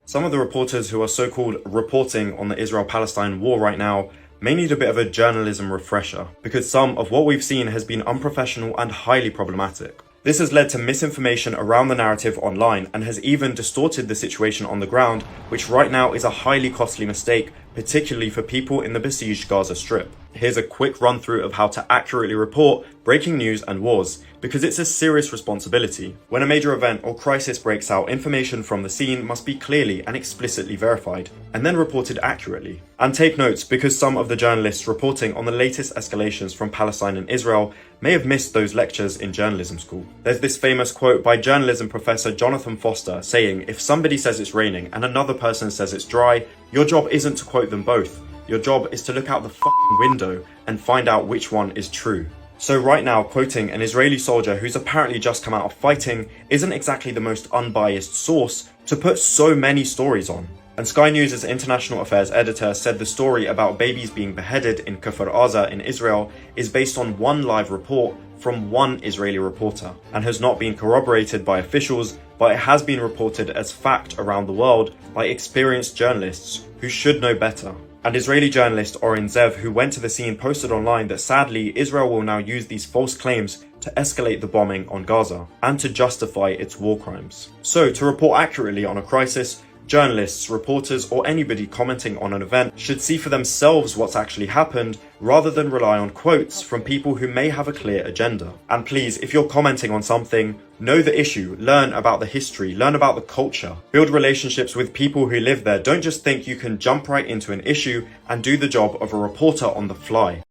Some of the reporters who are so-called reporting on the Israel-Palestine war right now may need a bit of a journalism refresher, because some of what we've seen has been unprofessional and highly problematic. This has led to misinformation around the narrative online and has even distorted the situation on the ground, which right now is a highly costly mistake, particularly for people in the besieged Gaza Strip. Here's a quick run through of how to accurately report breaking news and wars, because it's a serious responsibility. When a major event or crisis breaks out, information from the scene must be clearly and explicitly verified, and then reported accurately. And take notes, because some of the journalists reporting on the latest escalations from Palestine and Israel may have missed those lectures in journalism school. There's this famous quote by journalism professor Jonathan Foster saying, if somebody says it's raining and another person says it's dry, your job isn't to quote them both. Your job is to look out the fucking window and find out which one is true. So right now, quoting an Israeli soldier who's apparently just come out of fighting isn't exactly the most unbiased source to put so many stories on. And Sky News' international affairs editor said the story about babies being beheaded in Kfar Aza in Israel is based on one live report from one Israeli reporter and has not been corroborated by officials, but it has been reported as fact around the world by experienced journalists who should know better. And Israeli journalist Oren Zev, who went to the scene, posted online that sadly Israel will now use these false claims to escalate the bombing on Gaza and to justify its war crimes. So to report accurately on a crisis, journalists, reporters, or anybody commenting on an event should see for themselves what's actually happened rather than rely on quotes from people who may have a clear agenda. And please, if you're commenting on something, know the issue, learn about the history, learn about the culture, build relationships with people who live there. Don't just think you can jump right into an issue and do the job of a reporter on the fly.